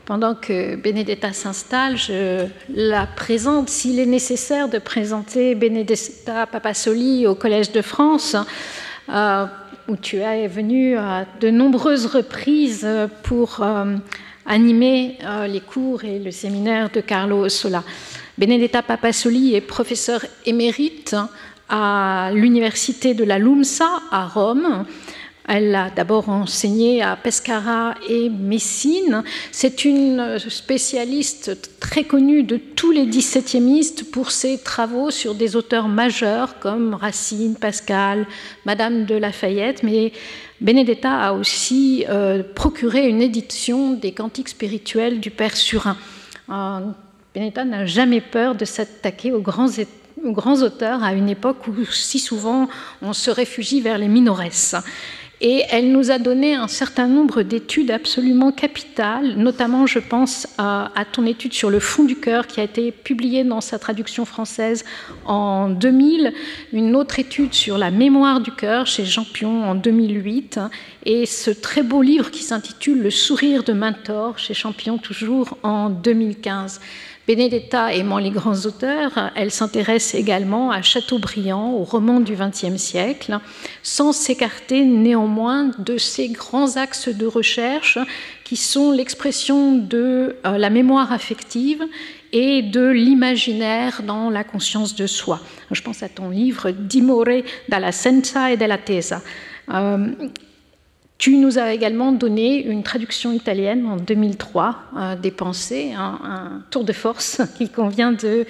pendant que Benedetta s'installe, je la présente. S'il est nécessaire de présenter Benedetta Papasoli au Collège de France, où tu es venue à de nombreuses reprises pour animer les cours et le séminaire de Carlo Ossola. Benedetta Papasoli est professeure émérite à l'université de la LUMSA à Rome. Elle a d'abord enseigné à Pescara et Messine. C'est une spécialiste très connue de tous les XVIIemistes pour ses travaux sur des auteurs majeurs comme Racine, Pascal, Madame de Lafayette. Mais Benedetta a aussi procuré une édition des Cantiques spirituels du Père Surin. Benedetta n'a jamais peur de s'attaquer aux grands auteurs à une époque où si souvent on se réfugie vers les minoresses. Et elle nous a donné un certain nombre d'études absolument capitales, notamment je pense à ton étude sur le fond du cœur qui a été publiée dans sa traduction française en 2000, une autre étude sur la mémoire du cœur chez Jean Pion en 2008, et ce très beau livre qui s'intitule Le sourire de Mentor chez Champion toujours en 2015. Benedetta aimant les grands auteurs, elle s'intéresse également à Chateaubriand, au roman du XXe siècle, sans s'écarter néanmoins de ces grands axes de recherche qui sont l'expression de la mémoire affective et de l'imaginaire dans la conscience de soi. Je pense à ton livre « Dimore dalla senza e della tesa ». Tu nous as également donné une traduction italienne en 2003 des pensées, un tour de force qu'il convient de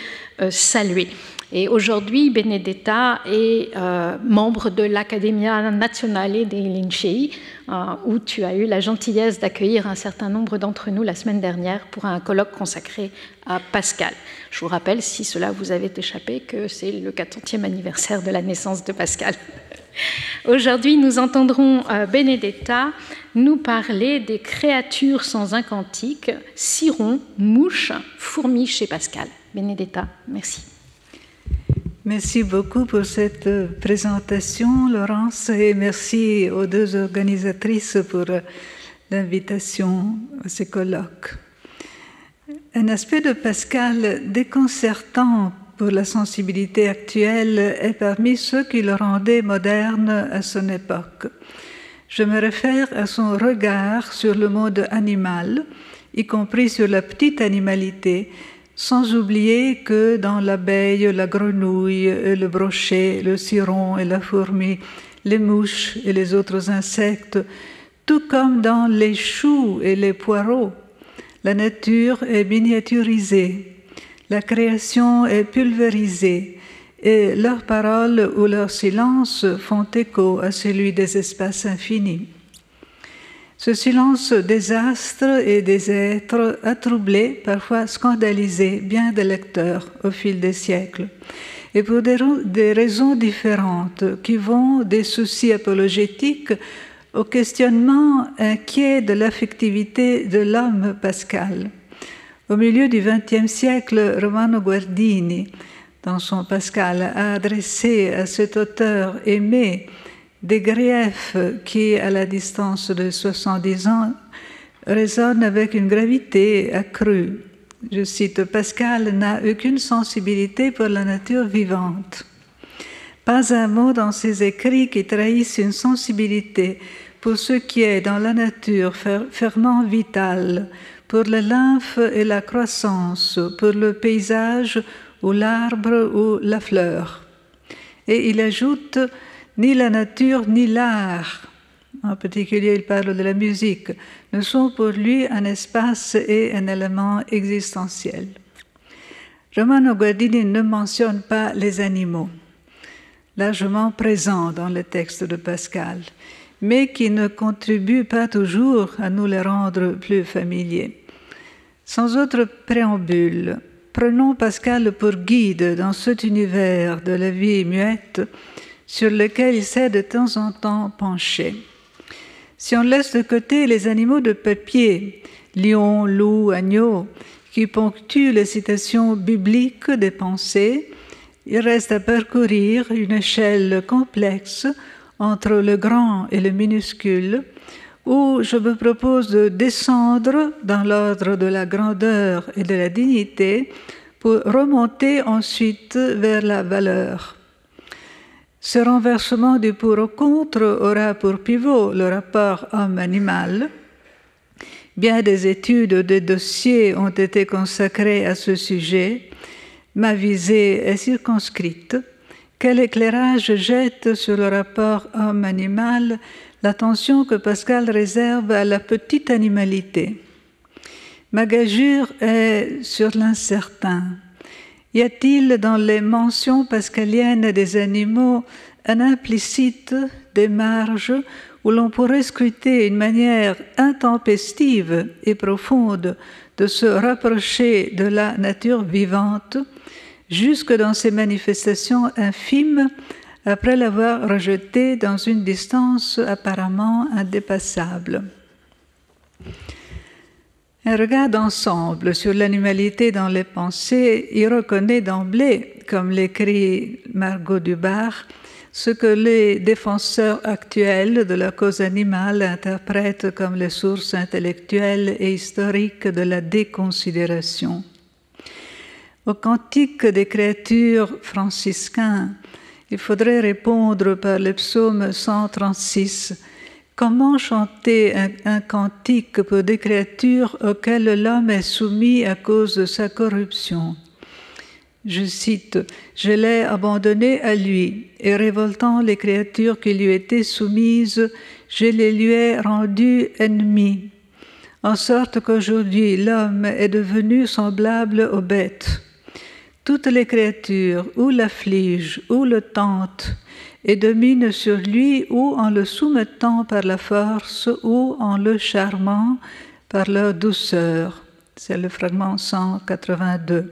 saluer. Et aujourd'hui, Benedetta est membre de l'Accademia Nazionale dei Lincei, où tu as eu la gentillesse d'accueillir un certain nombre d'entre nous la semaine dernière pour un colloque consacré à Pascal. Je vous rappelle, si cela vous avait échappé, que c'est le 40e anniversaire de la naissance de Pascal. Aujourd'hui, nous entendrons Benedetta nous parler des créatures sans un cantique, cirons, mouches, fourmis chez Pascal. Benedetta, merci. Merci beaucoup pour cette présentation, Laurence, et merci aux deux organisatrices pour l'invitation à ce colloque. Un aspect de Pascal déconcertant pour la sensibilité actuelle est parmi ceux qui le rendaient moderne à son époque. Je me réfère à son regard sur le monde animal, y compris sur la petite animalité, sans oublier que dans l'abeille, la grenouille, le brochet, le ciron et la fourmi, les mouches et les autres insectes, tout comme dans les choux et les poireaux, la nature est miniaturisée. La création est pulvérisée et leurs paroles ou leurs silences font écho à celui des espaces infinis. Ce silence des astres et des êtres a troublé, parfois scandalisé, bien des lecteurs au fil des siècles, et pour des raisons différentes qui vont des soucis apologétiques au questionnement inquiet de l'affectivité de l'homme Pascal. Au milieu du XXe siècle, Romano Guardini, dans son Pascal, a adressé à cet auteur aimé des griefs qui, à la distance de 70 ans, résonnent avec une gravité accrue. Je cite, « Pascal n'a aucune sensibilité pour la nature vivante. Pas un mot dans ses écrits qui trahisse une sensibilité pour ce qui est dans la nature ferment vital, pour la lymphe et la croissance, pour le paysage ou l'arbre ou la fleur. » Et il ajoute « Ni la nature ni l'art », en particulier il parle de la musique, ne sont pour lui un espace et un élément existentiel. Romano Guardini ne mentionne pas les animaux, largement présents dans le texte de Pascal, mais qui ne contribuent pas toujours à nous les rendre plus familiers. Sans autre préambule, prenons Pascal pour guide dans cet univers de la vie muette sur lequel il s'est de temps en temps penché. Si on laisse de côté les animaux de papier, lions, loups, agneaux, qui ponctuent les citations bibliques des pensées, il reste à parcourir une échelle complexe entre le grand et le minuscule, où je me propose de descendre dans l'ordre de la grandeur et de la dignité pour remonter ensuite vers la valeur. Ce renversement du pour au contre aura pour pivot le rapport homme-animal. Bien des études, des dossiers ont été consacrés à ce sujet. Ma visée est circonscrite. Quel éclairage jette sur le rapport homme-animal l'attention que Pascal réserve à la petite animalité? Ma gageure est sur l'incertain. Y a-t-il dans les mentions pascaliennes des animaux un implicite des marges où l'on pourrait scruter une manière intempestive et profonde de se rapprocher de la nature vivante, jusque dans ses manifestations infimes, après l'avoir rejetée dans une distance apparemment indépassable? Un regard d'ensemble sur l'animalité dans les pensées y reconnaît d'emblée, comme l'écrit Margot Dubar, ce que les défenseurs actuels de la cause animale interprètent comme les sources intellectuelles et historiques de la déconsidération. Au cantique des créatures franciscains, il faudrait répondre par le psaume 136. Comment chanter un cantique pour des créatures auxquelles l'homme est soumis à cause de sa corruption? Je cite, « Je l'ai abandonné à lui, et révoltant les créatures qui lui étaient soumises, je les lui ai rendues ennemies, en sorte qu'aujourd'hui l'homme est devenu semblable aux bêtes. Toutes les créatures ou l'affligent ou le tentent, et dominent sur lui ou en le soumettant par la force ou en le charmant par leur douceur. » C'est le fragment 182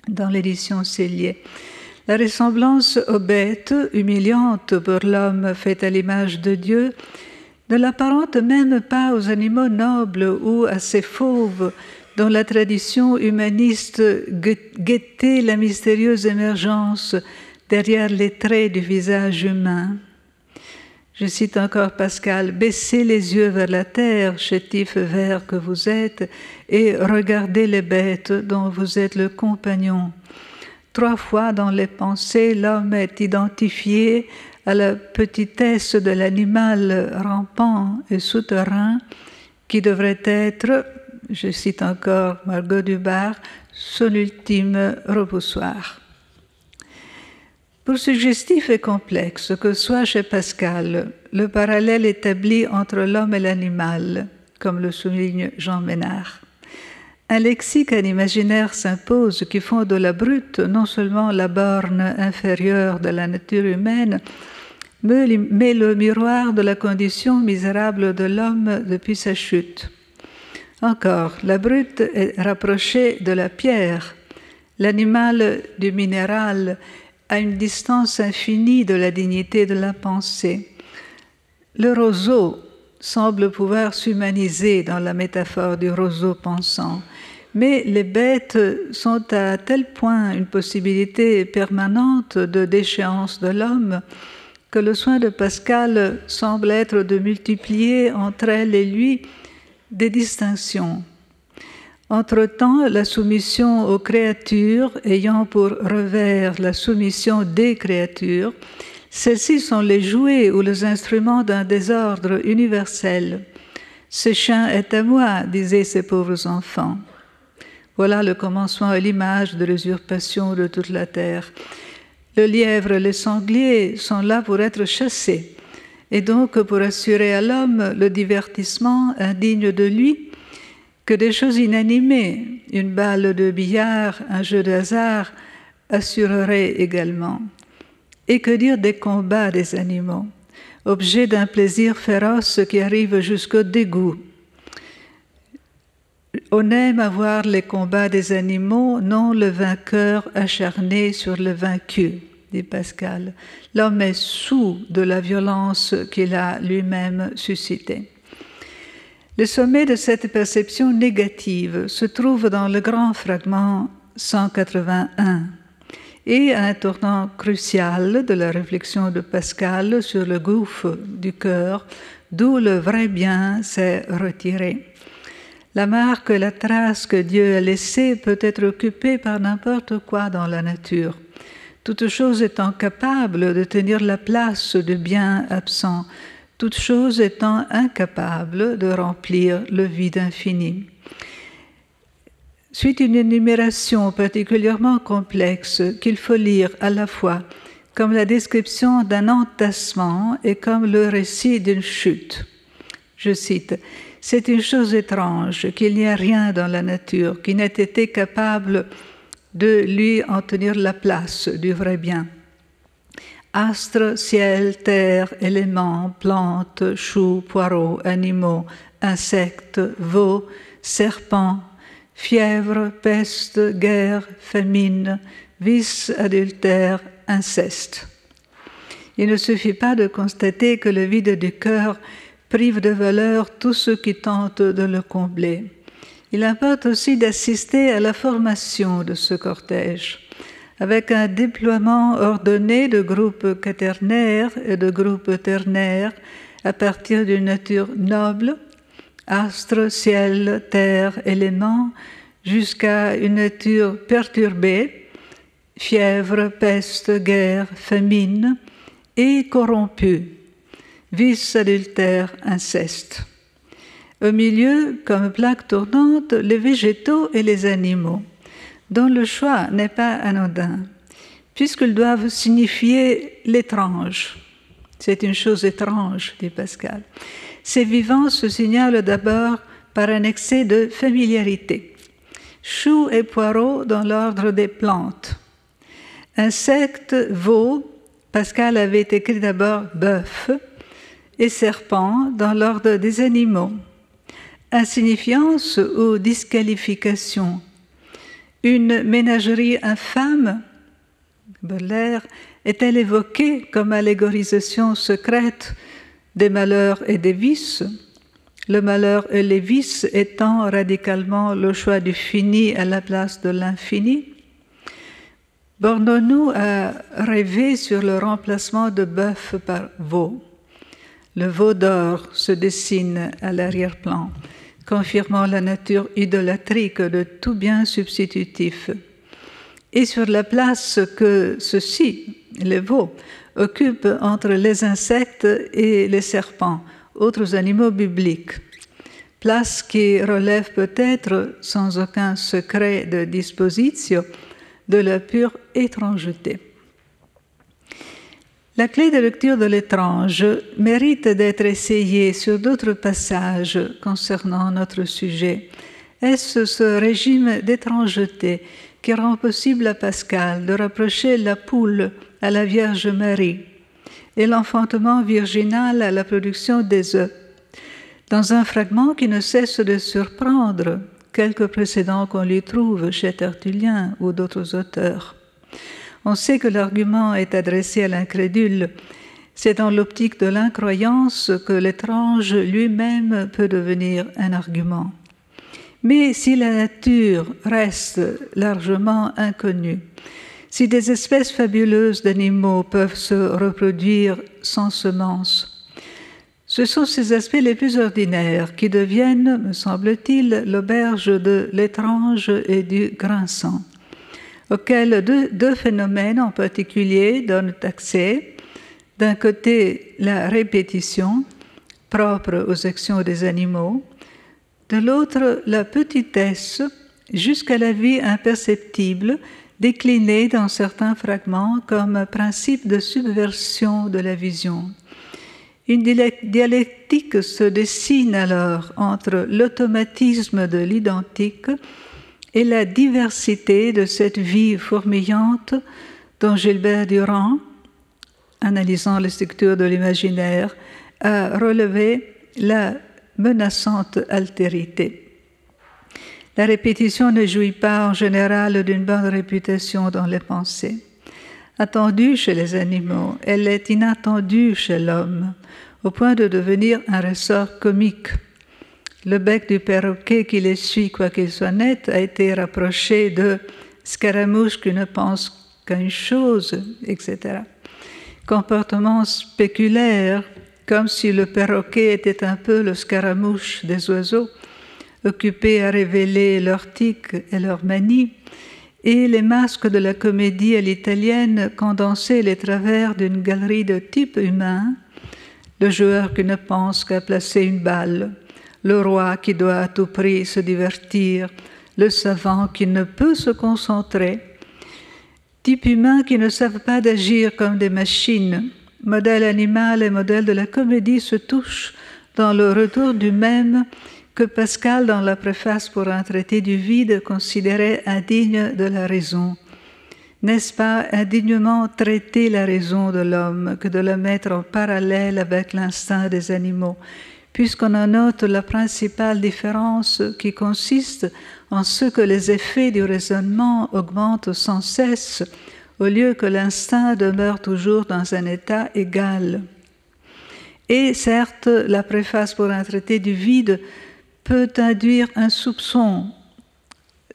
dans l'édition Cellier. La ressemblance aux bêtes, humiliante pour l'homme fait à l'image de Dieu, ne l'apparente même pas aux animaux nobles ou à ces fauves dont la tradition humaniste guettait la mystérieuse émergence derrière les traits du visage humain. Je cite encore Pascal, « Baissez les yeux vers la terre, chétifs verts que vous êtes, et regardez les bêtes dont vous êtes le compagnon. » 3 fois dans les pensées, l'homme est identifié à la petitesse de l'animal rampant et souterrain qui devrait être, je cite encore Margot Dubar, son ultime repoussoir. Pour suggestif et complexe que soit chez Pascal le parallèle établi entre l'homme et l'animal, comme le souligne Jean Ménard, un lexique, un imaginaire s'impose qui font de la brute non seulement la borne inférieure de la nature humaine, mais le miroir de la condition misérable de l'homme depuis sa chute. Encore, la brute est rapprochée de la pierre, l'animal du minéral, à une distance infinie de la dignité de la pensée. Le roseau semble pouvoir s'humaniser dans la métaphore du roseau pensant, mais les bêtes sont à tel point une possibilité permanente de déchéance de l'homme que le soin de Pascal semble être de multiplier entre elles et lui des distinctions. Entre-temps, la soumission aux créatures ayant pour revers la soumission des créatures, celles-ci sont les jouets ou les instruments d'un désordre universel. « Ce chien est à moi », disaient ces pauvres enfants. Voilà le commencement et l'image de l'usurpation de toute la terre. Le lièvre et le sanglier sont là pour être chassés, et donc pour assurer à l'homme le divertissement indigne de lui, que des choses inanimées, une balle de billard, un jeu de hasard, assureraient également. Et que dire des combats des animaux, objet d'un plaisir féroce qui arrive jusqu'au dégoût. On aime à voir les combats des animaux, non le vainqueur acharné sur le vaincu, dit Pascal. L'homme est soûl de la violence qu'il a lui-même suscitée. Le sommet de cette perception négative se trouve dans le grand fragment 181 et à un tournant crucial de la réflexion de Pascal sur le gouffre du cœur d'où le vrai bien s'est retiré. La marque, la trace que Dieu a laissée peut être occupée par n'importe quoi dans la nature. Toute chose étant capable de tenir la place du bien absent, toute chose étant incapable de remplir le vide infini. Suit une énumération particulièrement complexe qu'il faut lire à la fois comme la description d'un entassement et comme le récit d'une chute. Je cite, « C'est une chose étrange qu'il n'y a rien dans la nature qui n'ait été capable de lui en tenir la place du vrai bien. Astres, ciel, terre, éléments, plantes, choux, poireaux, animaux, insectes, veaux, serpents, fièvre, peste, guerre, famine, vice, adultère, inceste. » Il ne suffit pas de constater que le vide du cœur prive de valeur tous ceux qui tentent de le combler. Il importe aussi d'assister à la formation de ce cortège, avec un déploiement ordonné de groupes quaternaires et de groupes ternaires à partir d'une nature noble, astres, ciel, terre, éléments, jusqu'à une nature perturbée, fièvre, peste, guerre, famine, et corrompue, vice, adultère, inceste. Au milieu, comme plaque tournante, les végétaux et les animaux, dont le choix n'est pas anodin, puisqu'ils doivent signifier l'étrange. C'est une chose étrange, dit Pascal. Ces vivants se signalent d'abord par un excès de familiarité. Choux et poireaux dans l'ordre des plantes. Insectes, veaux, Pascal avait écrit d'abord bœuf, et serpents dans l'ordre des animaux. Insignifiance ou disqualification. Une ménagerie infâme, Baudelaire, est-elle évoquée comme allégorisation secrète des malheurs et des vices, le malheur et les vices étant radicalement le choix du fini à la place de l'infini? Bornons-nous à rêver sur le remplacement de bœuf par veau. Le veau d'or se dessine à l'arrière-plan, confirmant la nature idolâtrique de tout bien substitutif. Et sur la place que ceux-ci, les veaux, occupent entre les insectes et les serpents, autres animaux bibliques. Place qui relève peut-être, sans aucun secret de dispositio, de la pure étrangeté. La clé de lecture de l'étrange mérite d'être essayée sur d'autres passages concernant notre sujet. Est-ce ce régime d'étrangeté qui rend possible à Pascal de rapprocher la poule à la Vierge Marie et l'enfantement virginal à la production des œufs, dans un fragment qui ne cesse de surprendre quelques précédents qu'on lui trouve chez Tertullien ou d'autres auteurs. On sait que l'argument est adressé à l'incrédule. C'est dans l'optique de l'incroyance que l'étrange lui-même peut devenir un argument. Mais si la nature reste largement inconnue, si des espèces fabuleuses d'animaux peuvent se reproduire sans semences, ce sont ces aspects les plus ordinaires qui deviennent, me semble-t-il, l'auberge de l'étrange et du grinçant, auxquels deux phénomènes en particulier donnent accès. D'un côté, la répétition, propre aux actions des animaux, de l'autre, la petitesse, jusqu'à la vie imperceptible, déclinée dans certains fragments comme principe de subversion de la vision. Une dialectique se dessine alors entre l'automatisme de l'identique et la diversité de cette vie fourmillante dont Gilbert Durand, analysant les structures de l'imaginaire, a relevé la menaçante altérité. La répétition ne jouit pas en général d'une bonne réputation dans les pensées. Attendue chez les animaux, elle est inattendue chez l'homme, au point de devenir un ressort comique. Le bec du perroquet qui les suit, quoiqu'il soit net, a été rapproché de Scaramouche qui ne pense qu'à une chose, etc. Comportement spéculaire comme si le perroquet était un peu le scaramouche des oiseaux, occupés à révéler leurs tics et leurs manies, et les masques de la comédie à l'italienne condensaient les travers d'une galerie de types humains, le joueur qui ne pense qu'à placer une balle, le roi qui doit à tout prix se divertir, le savant qui ne peut se concentrer, types humains qui ne savent pas d'agir comme des machines. Modèle animal et modèle de la comédie se touchent dans le retour du même que Pascal, dans la préface pour un traité du vide, considérait indigne de la raison. N'est-ce pas indignement traiter la raison de l'homme que de la mettre en parallèle avec l'instinct des animaux, puisqu'on en note la principale différence qui consiste en ce que les effets du raisonnement augmentent sans cesse, au lieu que l'instinct demeure toujours dans un état égal. Et certes, la préface pour un traité du vide peut induire un soupçon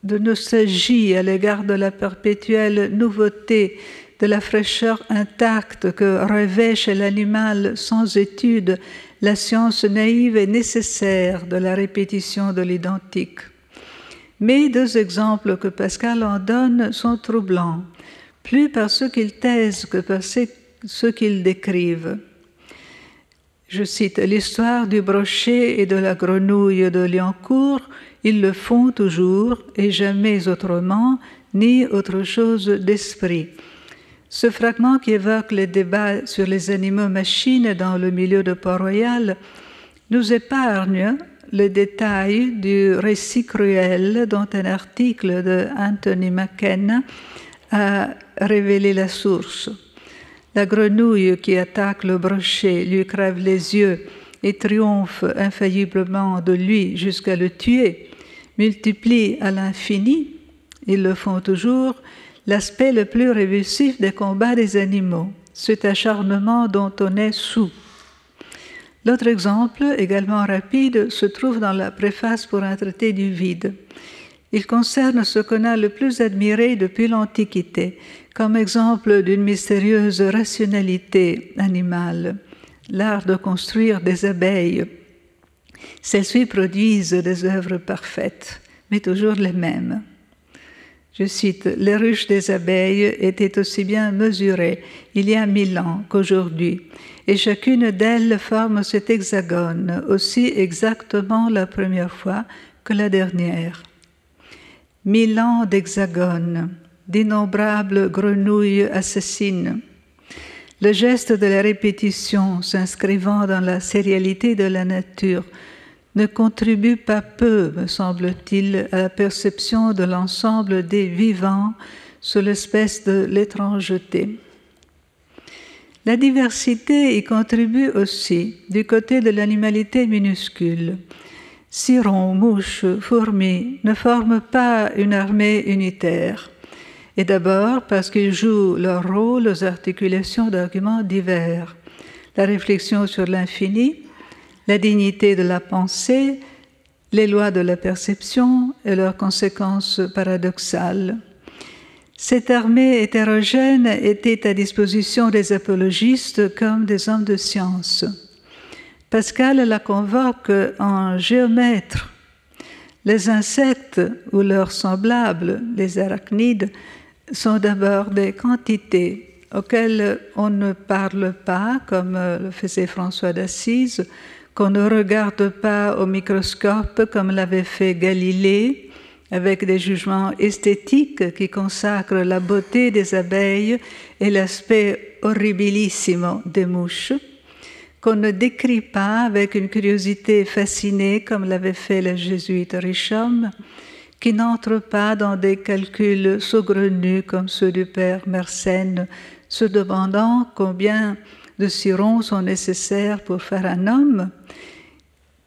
de nostalgie à l'égard de la perpétuelle nouveauté, de la fraîcheur intacte que revêt chez l'animal sans étude la science naïve et nécessaire de la répétition de l'identique. Mais deux exemples que Pascal en donne sont troublants, plus par ce qu'ils taisent que par ce qu'ils décrivent. Je cite, « L'histoire du brochet et de la grenouille de Liancourt, ils le font toujours et jamais autrement, ni autre chose d'esprit. » Ce fragment qui évoque les débats sur les animaux-machines dans le milieu de Port-Royal nous épargne le détail du récit cruel dont un article de Anthony McKenna a révélé la source. La grenouille qui attaque le brochet lui crève les yeux et triomphe infailliblement de lui jusqu'à le tuer, multiplie à l'infini, ils le font toujours, l'aspect le plus révulsif des combats des animaux, cet acharnement dont on est soûl. L'autre exemple, également rapide, se trouve dans la préface pour un traité du vide. Il concerne ce qu'on a le plus admiré depuis l'Antiquité, comme exemple d'une mystérieuse rationalité animale, l'art de construire des abeilles. Celles-ci produisent des œuvres parfaites, mais toujours les mêmes. Je cite, « Les ruches des abeilles étaient aussi bien mesurées il y a 1000 ans qu'aujourd'hui, et chacune d'elles forme cet hexagone aussi exactement la première fois que la dernière. 1000 ans d'hexagone, d'innombrables grenouilles assassines. Le geste de la répétition s'inscrivant dans la sérialité de la nature ne contribue pas peu, me semble-t-il, à la perception de l'ensemble des vivants sous l'espèce de l'étrangeté. La diversité y contribue aussi du côté de l'animalité minuscule. Cirons, mouches, fourmis ne forment pas une armée unitaire. Et d'abord parce qu'ils jouent leur rôle aux articulations d'arguments divers. La réflexion sur l'infini, la dignité de la pensée, les lois de la perception et leurs conséquences paradoxales. Cette armée hétérogène était à disposition des apologistes comme des hommes de science. Pascal la convoque en géomètre. Les insectes ou leurs semblables, les arachnides, sont d'abord des quantités auxquelles on ne parle pas, comme le faisait François d'Assise, qu'on ne regarde pas au microscope comme l'avait fait Galilée, avec des jugements esthétiques qui consacrent la beauté des abeilles et l'aspect horribilissimo des mouches, qu'on ne décrit pas avec une curiosité fascinée comme l'avait fait le jésuite Richomme, qui n'entre pas dans des calculs saugrenus comme ceux du père Mersenne, se demandant combien de cirons sont nécessaires pour faire un homme,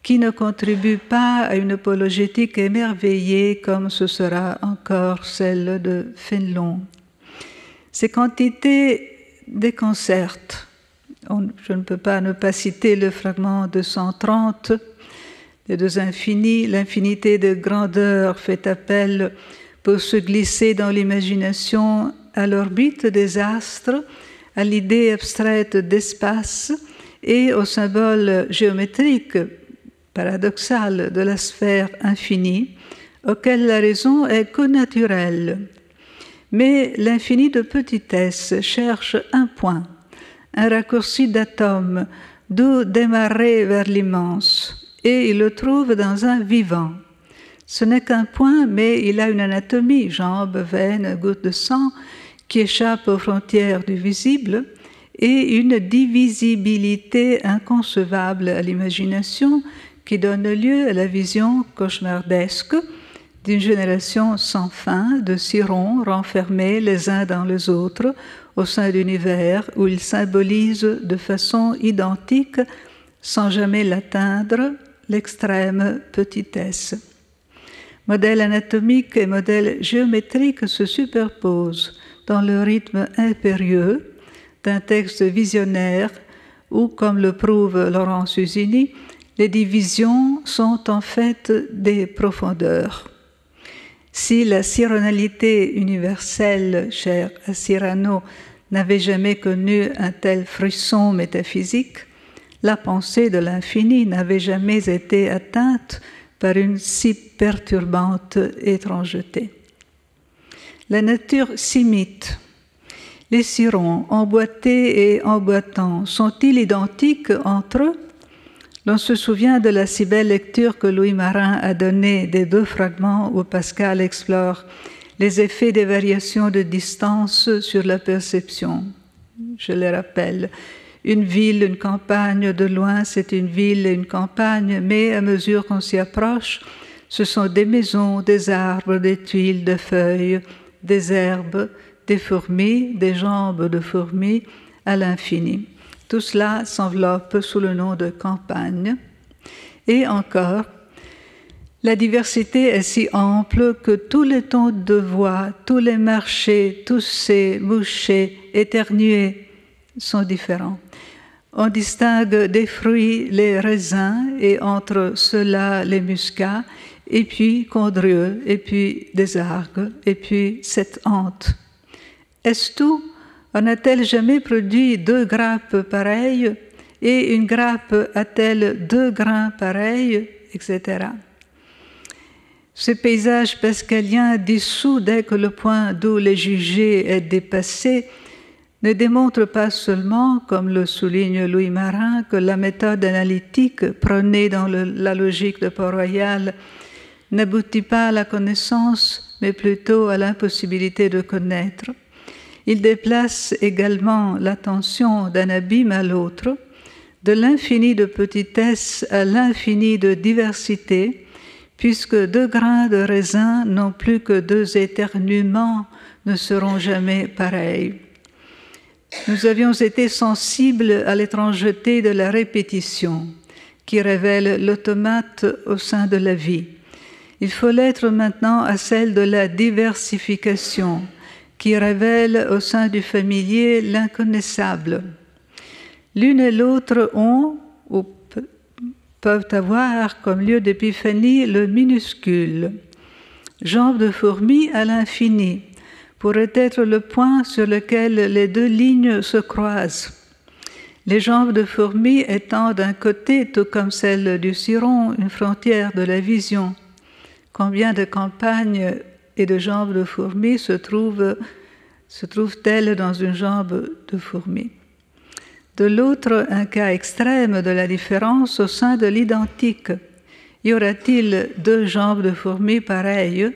qui ne contribue pas à une apologétique émerveillée comme ce sera encore celle de Fénelon. Ces quantités déconcertent. Je ne peux pas ne pas citer le fragment 230, les deux infinis. L'infinité de grandeur fait appel pour se glisser dans l'imagination à l'orbite des astres, à l'idée abstraite d'espace et au symbole géométrique paradoxal de la sphère infinie, auquel la raison est connaturelle. Mais l'infini de petitesse cherche un point, un raccourci d'atome, d'où démarrer vers l'immense, et il le trouve dans un vivant. Ce n'est qu'un point, mais il a une anatomie, jambes, veines, gouttes de sang, qui échappent aux frontières du visible, et une divisibilité inconcevable à l'imagination qui donne lieu à la vision cauchemardesque d'une génération sans fin de sirons renfermés les uns dans les autres au sein d'univers où ils symbolisent de façon identique, sans jamais l'atteindre, l'extrême petitesse. Modèle anatomique et modèle géométrique se superposent dans le rythme impérieux d'un texte visionnaire où, comme le prouve Laurence Usini, les divisions sont en fait des profondeurs. Si la cyronalité universelle, chère à Cyrano, n'avait jamais connu un tel frisson métaphysique, la pensée de l'infini n'avait jamais été atteinte par une si perturbante étrangeté. La nature s'imite. Les sirons, emboîtés et emboîtants, sont-ils identiques entre eux? L'on se souvient de la si belle lecture que Louis Marin a donnée des 2 fragments où Pascal explore les effets des variations de distance sur la perception. Je les rappelle. Une ville, une campagne, de loin c'est une ville et une campagne, mais à mesure qu'on s'y approche, ce sont des maisons, des arbres, des tuiles, des feuilles, des herbes, des fourmis, des jambes de fourmis à l'infini. Tout cela s'enveloppe sous le nom de campagne. Et encore, la diversité est si ample que tous les tons de voix, tous les marchés, tousser, moucher, éternuer sont différents. On distingue des fruits les raisins et entre ceux-là les muscats, et puis condrieux, et puis des argues, et puis cette hante. Est-ce tout? En a-t-elle jamais produit 2 grappes pareilles, et une grappe a-t-elle 2 grains pareils, etc. Ce paysage pascalien dissous dès que le point d'où les juger est dépassé ne démontre pas seulement, comme le souligne Louis Marin, que la méthode analytique prônée dans la logique de Port-Royal n'aboutit pas à la connaissance, mais plutôt à l'impossibilité de connaître. Il déplace également l'attention d'un abîme à l'autre, de l'infini de petitesse à l'infini de diversité, puisque 2 grains de raisin non plus que 2 éternuements ne seront jamais pareils. Nous avions été sensibles à l'étrangeté de la répétition, qui révèle l'automate au sein de la vie. Il faut l'être maintenant à celle de la diversification, qui révèle au sein du familier l'inconnaissable. L'une et l'autre ont, ou peuvent avoir comme lieu d'épiphanie le minuscule. Jambes de fourmi à l'infini pourrait être le point sur lequel les 2 lignes se croisent. Les jambes de fourmi étant d'un côté, tout comme celle du ciron, une frontière de la vision. Combien de campagnes et de jambes de fourmi se trouvent-elles dans une jambe de fourmi? De l'autre, un cas extrême de la différence au sein de l'identique. Y aura-t-il 2 jambes de fourmi pareilles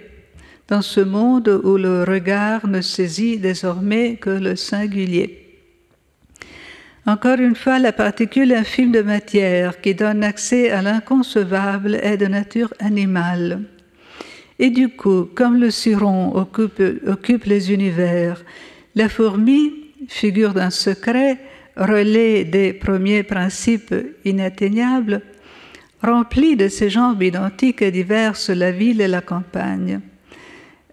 dans ce monde où le regard ne saisit désormais que le singulier? Encore une fois, la particule infime de matière qui donne accès à l'inconcevable est de nature animale. Et du coup, comme le ciron occupe les univers, la fourmi, figure d'un secret, relais des premiers principes inatteignables, remplit de ces jambes identiques et diverses la ville et la campagne.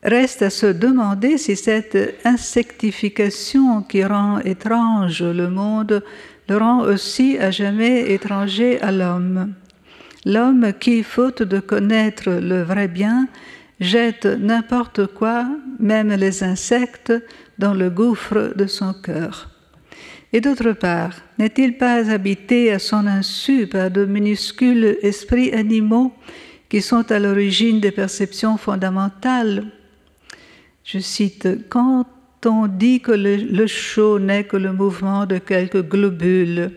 Reste à se demander si cette insectification qui rend étrange le monde le rend aussi à jamais étranger à l'homme. L'homme qui, faute de connaître le vrai bien, jette n'importe quoi, même les insectes, dans le gouffre de son cœur. Et d'autre part, n'est-il pas habité à son insu par de minuscules esprits animaux qui sont à l'origine des perceptions fondamentales? Je cite, « Quand on dit que le chaud n'est que le mouvement de quelques globules,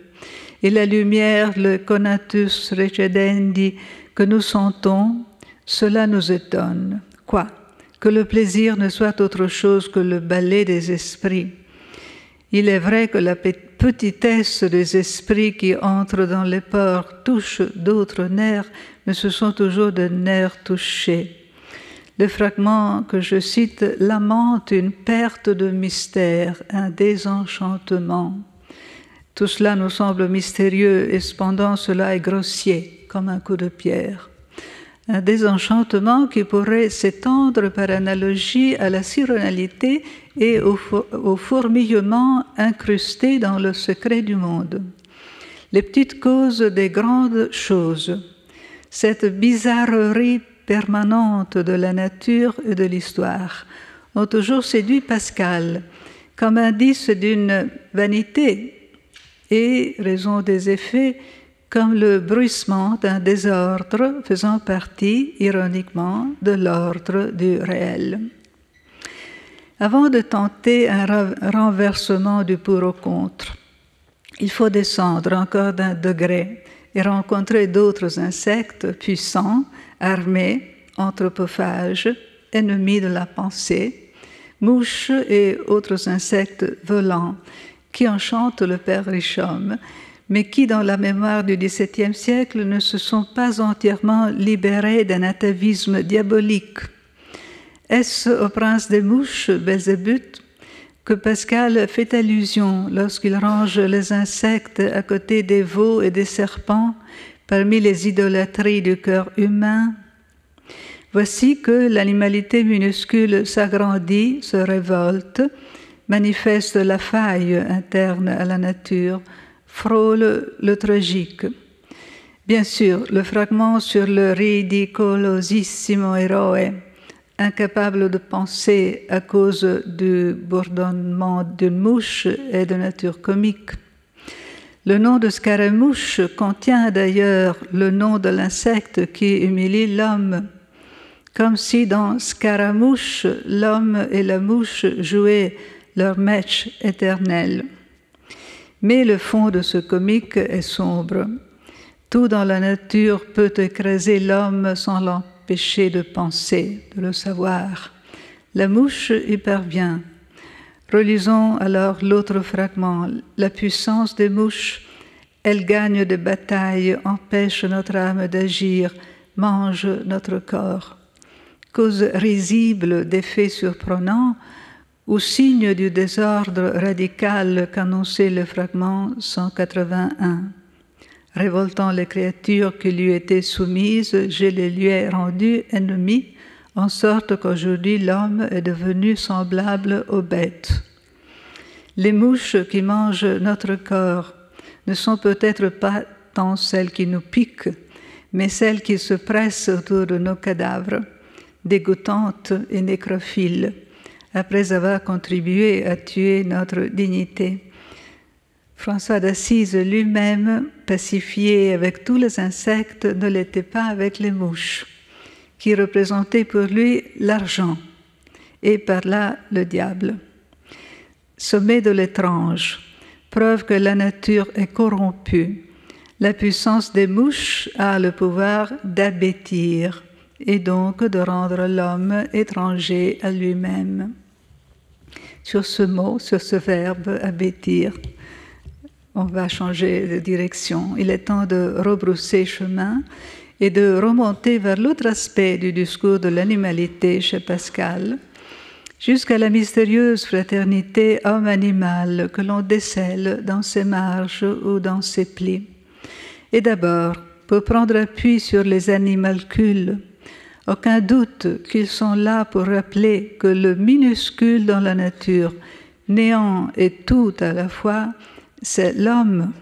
et la lumière, le conatus recedendi que nous sentons, cela nous étonne. Quoi? Que le plaisir ne soit autre chose que le ballet des esprits. Il est vrai que la petitesse des esprits qui entrent dans les pores touche d'autres nerfs, mais ce sont toujours des nerfs touchés. Le fragment que je cite lamente une perte de mystère, un désenchantement. Tout cela nous semble mystérieux et cependant cela est grossier, comme un coup de pierre. Un désenchantement qui pourrait s'étendre par analogie à la sironalité et au fourmillement incrusté dans le secret du monde. Les petites causes des grandes choses, cette bizarrerie permanente de la nature et de l'histoire, ont toujours séduit Pascal comme indice d'une vanité et, raison des effets, comme le bruissement d'un désordre faisant partie, ironiquement, de l'ordre du réel. Avant de tenter un renversement du pour au contre, il faut descendre encore d'un degré et rencontrer d'autres insectes puissants, armés, anthropophages, ennemis de la pensée, mouches et autres insectes volants qui enchantent le père Richomme, mais qui, dans la mémoire du XVIIe siècle, ne se sont pas entièrement libérés d'un atavisme diabolique. Est-ce au prince des mouches, Belzébuth, que Pascal fait allusion lorsqu'il range les insectes à côté des veaux et des serpents parmi les idolâtries du cœur humain? Voici que l'animalité minuscule s'agrandit, se révolte, manifeste la faille interne à la nature, frôle le tragique. Bien sûr, le fragment sur le ridicolosissimo eroe, incapable de penser à cause du bourdonnement d'une mouche, est de nature comique. Le nom de Scaramouche contient d'ailleurs le nom de l'insecte qui humilie l'homme, comme si dans Scaramouche, l'homme et la mouche jouaient leur match éternel. Mais le fond de ce comique est sombre. Tout dans la nature peut écraser l'homme sans l'empêcher de penser, de le savoir. La mouche y parvient. Relisons alors l'autre fragment. La puissance des mouches, elles gagnent des batailles, empêchent notre âme d'agir, mangent notre corps. Cause risible d'effets surprenants, ou signe du désordre radical qu'annonçait le fragment 181. Révoltant les créatures qui lui étaient soumises, je les lui ai rendues ennemies, en sorte qu'aujourd'hui l'homme est devenu semblable aux bêtes. Les mouches qui mangent notre corps ne sont peut-être pas tant celles qui nous piquent, mais celles qui se pressent autour de nos cadavres, dégoûtantes et nécrophiles, après avoir contribué à tuer notre dignité. François d'Assise lui-même, pacifié avec tous les insectes, ne l'était pas avec les mouches, qui représentaient pour lui l'argent, et par là le diable. Sommet de l'étrange, preuve que la nature est corrompue. La puissance des mouches a le pouvoir d'abêtir, et donc de rendre l'homme étranger à lui-même. Sur ce mot, sur ce verbe, abêtir, on va changer de direction. Il est temps de rebrousser chemin et de remonter vers l'autre aspect du discours de l'animalité chez Pascal, jusqu'à la mystérieuse fraternité homme-animal que l'on décèle dans ses marges ou dans ses plis. Et d'abord, pour prendre appui sur les animalcules, aucun doute qu'ils sont là pour rappeler que le minuscule dans la nature, néant et tout à la fois, c'est l'homme.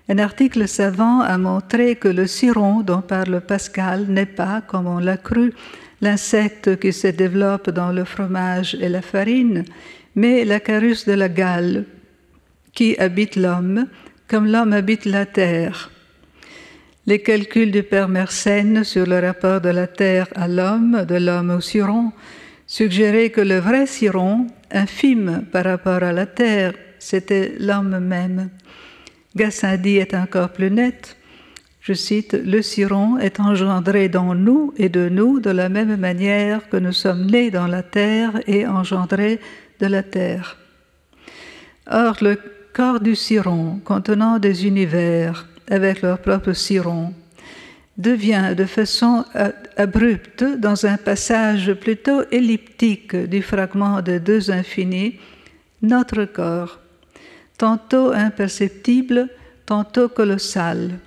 Un article savant a montré que le ciron dont parle Pascal n'est pas, comme on l'a cru, l'insecte qui se développe dans le fromage et la farine, mais la carus de la Galle, qui habite l'homme, comme l'homme habite la terre. Les calculs du père Mersenne sur le rapport de la terre à l'homme, de l'homme au ciron, suggéraient que le vrai ciron, infime par rapport à la terre, c'était l'homme même. Gassendi est encore plus net. Je cite, « Le ciron est engendré dans nous et de nous de la même manière que nous sommes nés dans la terre et engendrés de la terre. » Or, le corps du ciron, contenant des univers avec leur propre ciron, devient de façon abrupte, dans un passage plutôt elliptique du fragment de deux infinis, notre corps, tantôt imperceptible, tantôt colossal,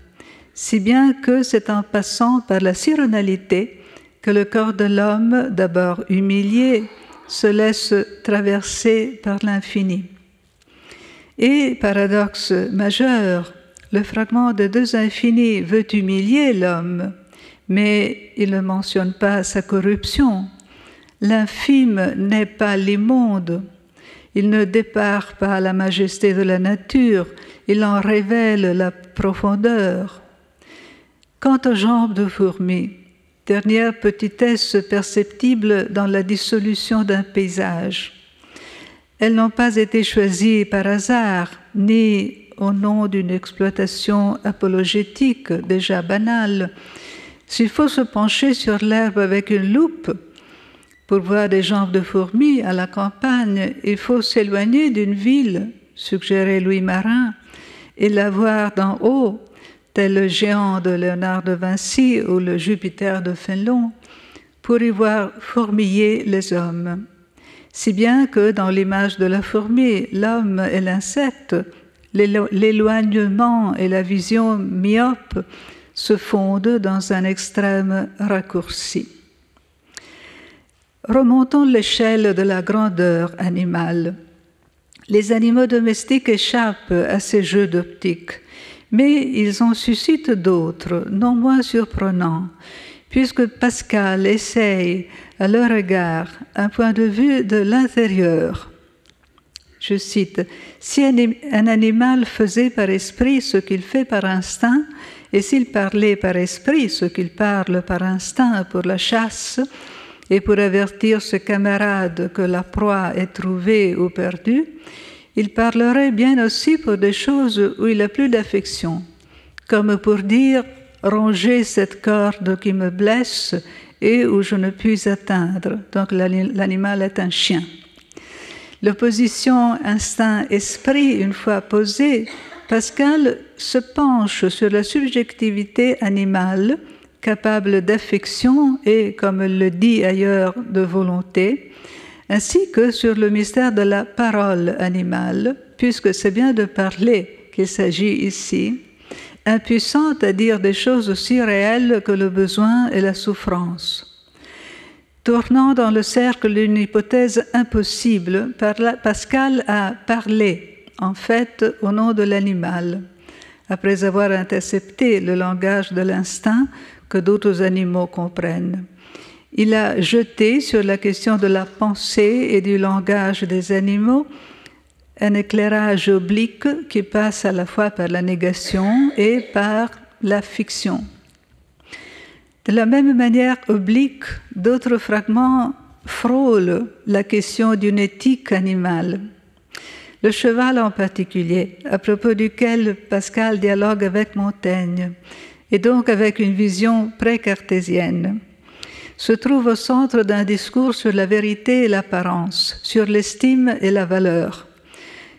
si bien que c'est en passant par la cironalité que le corps de l'homme, d'abord humilié, se laisse traverser par l'infini. Et, paradoxe majeur, le fragment de deux infinis veut humilier l'homme, mais il ne mentionne pas sa corruption. L'infime n'est pas l'immonde. Il ne dépare pas la majesté de la nature, il en révèle la profondeur. Quant aux jambes de fourmi, dernière petitesse perceptible dans la dissolution d'un paysage, elles n'ont pas été choisies par hasard, ni au nom d'une exploitation apologétique déjà banale. S'il faut se pencher sur l'herbe avec une loupe pour voir des jambes de fourmis à la campagne, il faut s'éloigner d'une ville, suggérait Louis Marin, et la voir d'en haut, tel le géant de Léonard de Vinci ou le Jupiter de Fénelon, pour y voir fourmiller les hommes. Si bien que dans l'image de la fourmi, l'homme et l'insecte, l'éloignement et la vision myope se fondent dans un extrême raccourci. Remontons l'échelle de la grandeur animale. Les animaux domestiques échappent à ces jeux d'optique, mais ils en suscitent d'autres, non moins surprenants, puisque Pascal essaye, à leur égard, un point de vue de l'intérieur. Je cite, « Si un animal faisait par esprit ce qu'il fait par instinct, et s'il parlait par esprit ce qu'il parle par instinct pour la chasse, et pour avertir ses camarades que la proie est trouvée ou perdue, il parlerait bien aussi pour des choses où il n'a plus d'affection, comme pour dire « rongez cette corde qui me blesse et où je ne puis atteindre ». Donc l'animal est un chien. L'opposition instinct-esprit, une fois posée, Pascal se penche sur la subjectivité animale, capable d'affection et, comme elle le dit ailleurs, de volonté, ainsi que sur le mystère de la parole animale, puisque c'est bien de parler qu'il s'agit ici, impuissante à dire des choses aussi réelles que le besoin et la souffrance. Tournant dans le cercle d'une hypothèse impossible, Pascal a parlé, en fait, au nom de l'animal, après avoir intercepté le langage de l'instinct que d'autres animaux comprennent. Il a jeté sur la question de la pensée et du langage des animaux un éclairage oblique qui passe à la fois par la négation et par la fiction. De la même manière oblique, d'autres fragments frôlent la question d'une éthique animale. Le cheval en particulier, à propos duquel Pascal dialogue avec Montaigne, et donc avec une vision pré-cartésienne, se trouve au centre d'un discours sur la vérité et l'apparence, sur l'estime et la valeur.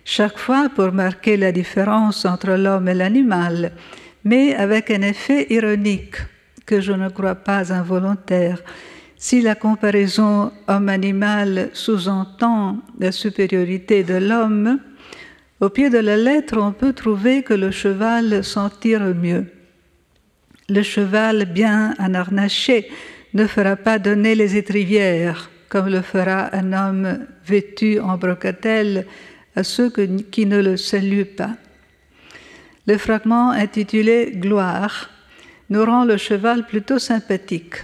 Chaque fois pour marquer la différence entre l'homme et l'animal, mais avec un effet ironique, que je ne crois pas involontaire. Si la comparaison homme-animal sous-entend la supériorité de l'homme, au pied de la lettre, on peut trouver que le cheval s'en tire mieux. Le cheval bien enharnaché ne fera pas donner les étrivières, comme le fera un homme vêtu en brocatelle à ceux qui ne le saluent pas. Le fragment intitulé « Gloire » nous rend le cheval plutôt sympathique.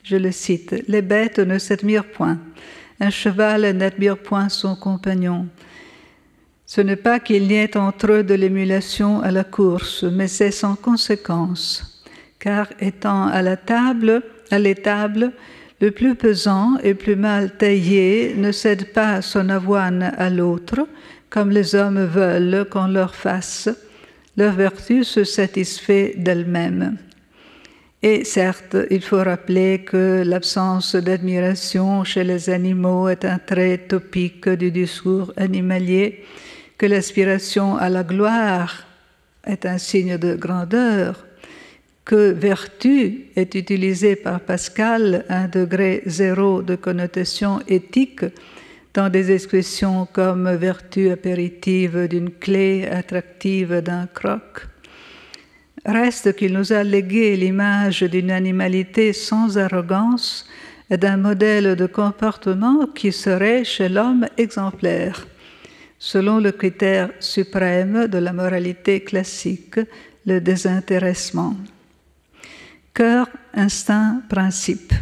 Je le cite, « Les bêtes ne s'admirent point. Un cheval n'admire point son compagnon. Ce n'est pas qu'il n'y ait entre eux de l'émulation à la course, mais c'est sans conséquence, car étant à l'étable, le plus pesant et plus mal taillé ne cède pas son avoine à l'autre, comme les hommes veulent qu'on leur fasse. Leur vertu se satisfait d'elle-même. Et certes, il faut rappeler que l'absence d'admiration chez les animaux est un trait topique du discours animalier, que l'aspiration à la gloire est un signe de grandeur, que vertu est utilisée par Pascal à un degré zéro de connotation éthique dans des expressions comme vertu apéritive d'une clé, attractive d'un croc. Reste qu'il nous a légué l'image d'une animalité sans arrogance et d'un modèle de comportement qui serait chez l'homme exemplaire, selon le critère suprême de la moralité classique, le désintéressement. Cœur, instinct, principe.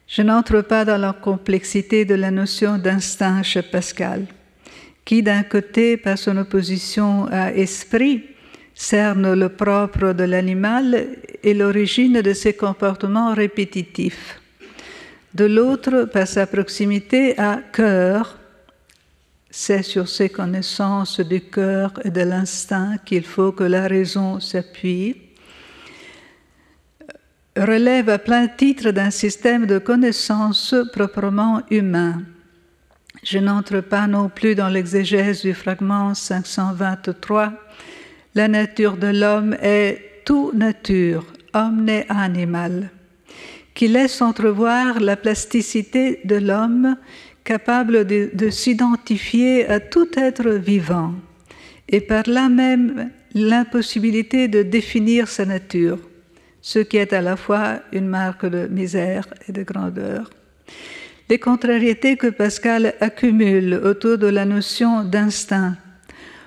Je n'entre pas dans la complexité de la notion d'instinct chez Pascal, qui d'un côté, par son opposition à esprit, cerne le propre de l'animal et l'origine de ses comportements répétitifs. De l'autre, par sa proximité à cœur, c'est sur ses connaissances du cœur et de l'instinct qu'il faut que la raison s'appuie, relève à plein titre d'un système de connaissances proprement humain. Je n'entre pas non plus dans l'exégèse du fragment 523. La nature de l'homme est tout nature, omne animal, qui laisse entrevoir la plasticité de l'homme capable de s'identifier à tout être vivant, et par là même l'impossibilité de définir sa nature, ce qui est à la fois une marque de misère et de grandeur. Les contrariétés que Pascal accumule autour de la notion d'instinct,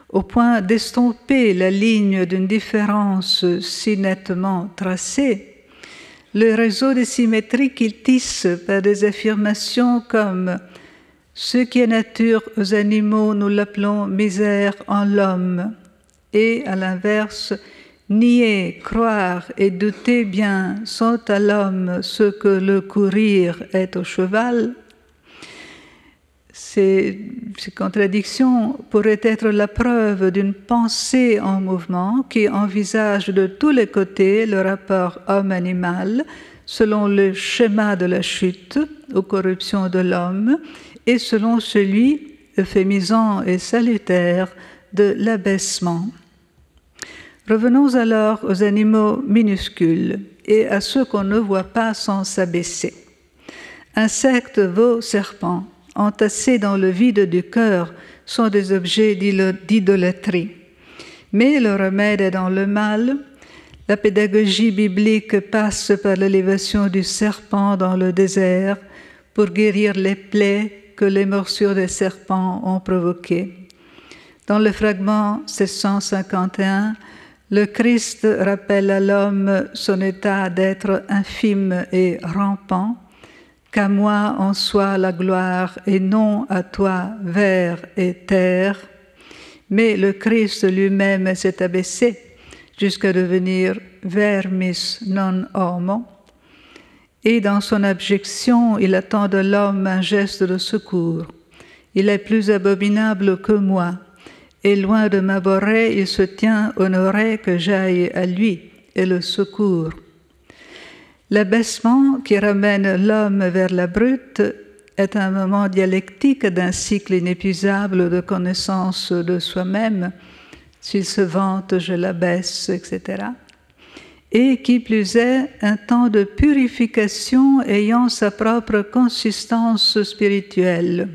au point d'estomper la ligne d'une différence si nettement tracée, le réseau de symétrie qu'il tisse par des affirmations comme « ce qui est nature aux animaux, nous l'appelons misère en l'homme » et à l'inverse « nier, croire et douter bien sont à l'homme ce que le courir est au cheval », ces contradictions pourraient être la preuve d'une pensée en mouvement qui envisage de tous les côtés le rapport homme-animal selon le schéma de la chute aux corruptions de l'homme et selon celui, euphémisant et salutaire, de l'abaissement. Revenons alors aux animaux minuscules et à ceux qu'on ne voit pas sans s'abaisser. Insectes, veaux, serpents, entassés dans le vide du cœur, sont des objets d'idolâtrie. Mais le remède est dans le mal. La pédagogie biblique passe par l'élévation du serpent dans le désert pour guérir les plaies que les morsures des serpents ont provoquées. Dans le fragment 751, le Christ rappelle à l'homme son état d'être infime et rampant, qu'à moi en soit la gloire et non à toi vers et terre. Mais le Christ lui-même s'est abaissé jusqu'à devenir vermis non homo. Et dans son abjection, il attend de l'homme un geste de secours. Il est plus abominable que moi, et loin de m'abhorrer, il se tient honoré que j'aille à lui et le secours. L'abaissement qui ramène l'homme vers la brute est un moment dialectique d'un cycle inépuisable de connaissance de soi-même. S'il se vante, je l'abaisse, etc. Et qui plus est, un temps de purification ayant sa propre consistance spirituelle.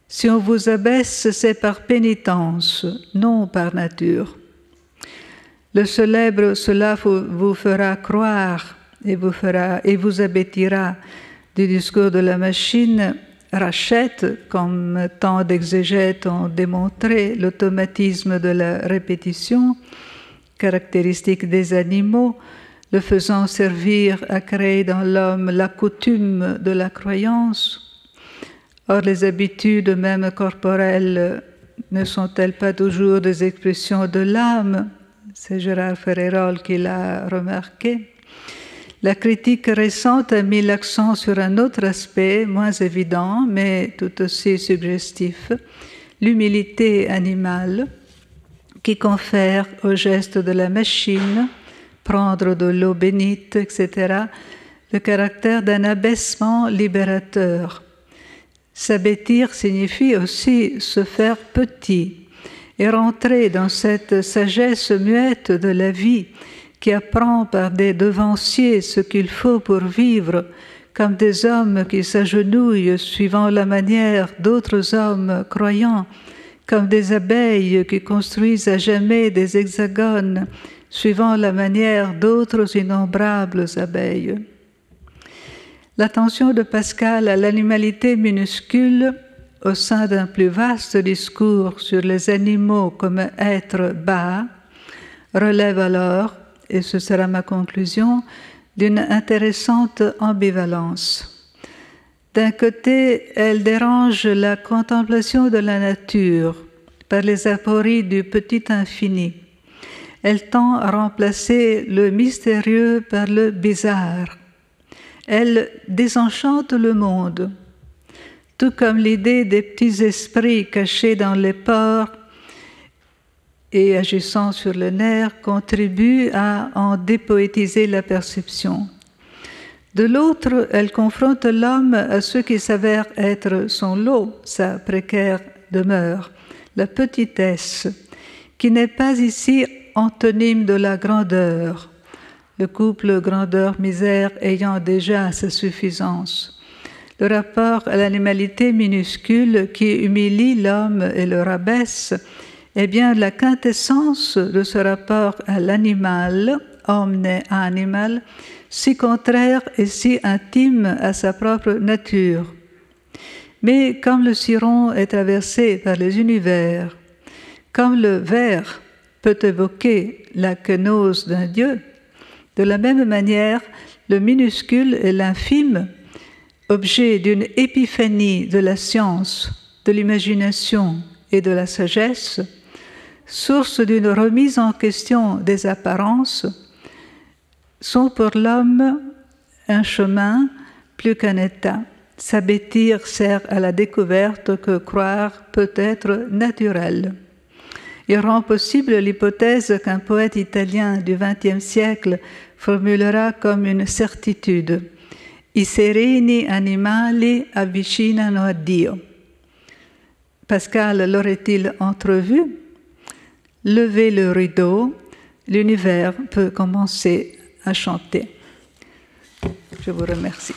Si on vous abaisse, c'est par pénitence, non par nature. Le célèbre « cela vous fera croire » et vous abêtira du discours de la machine rachète, comme tant d'exégètes ont démontré, l'automatisme de la répétition, caractéristique des animaux, le faisant servir à créer dans l'homme la coutume de la croyance. Or, les habitudes, même corporelles, ne sont-elles pas toujours des expressions de l'âme? C'est Gérard Ferrérol qui l'a remarqué. La critique récente a mis l'accent sur un autre aspect, moins évident, mais tout aussi suggestif, l'humilité animale, qui confère au geste de la machine, prendre de l'eau bénite, etc., le caractère d'un abaissement libérateur. S'abbêtir signifie aussi se faire petit et rentrer dans cette sagesse muette de la vie qui apprend par des devanciers ce qu'il faut pour vivre, comme des hommes qui s'agenouillent suivant la manière d'autres hommes croyants, comme des abeilles qui construisent à jamais des hexagones suivant la manière d'autres innombrables abeilles. L'attention de Pascal à l'animalité minuscule au sein d'un plus vaste discours sur les animaux comme êtres bas relève alors, et ce sera ma conclusion, d'une intéressante ambivalence. D'un côté, elle dérange la contemplation de la nature par les apories du petit infini. Elle tend à remplacer le mystérieux par le bizarre. Elle désenchante le monde, tout comme l'idée des petits esprits cachés dans les pores et agissant sur le nerf contribue à en dépoétiser la perception. De l'autre, elle confronte l'homme à ce qui s'avère être son lot, sa précaire demeure, la petitesse, qui n'est pas ici antonyme de la grandeur, le couple grandeur-misère ayant déjà sa suffisance. Le rapport à l'animalité minuscule qui humilie l'homme et le rabaisse est bien la quintessence de ce rapport à l'animal, omne animal, si contraire et si intime à sa propre nature. Mais comme le ciron est traversé par les univers, comme le ver peut évoquer la kénose d'un dieu, de la même manière, le minuscule et l'infime, objet d'une épiphanie de la science, de l'imagination et de la sagesse, source d'une remise en question des apparences, sont pour l'homme un chemin plus qu'un état. S'abbêtir sert à la découverte que croire peut être naturel. Il rend possible l'hypothèse qu'un poète italien du XXe siècle formulera comme une certitude. I sereni animali avvicinano a Dio. Pascal l'aurait-il entrevu? Levez le rideau, l'univers peut commencer à chanter. Je vous remercie.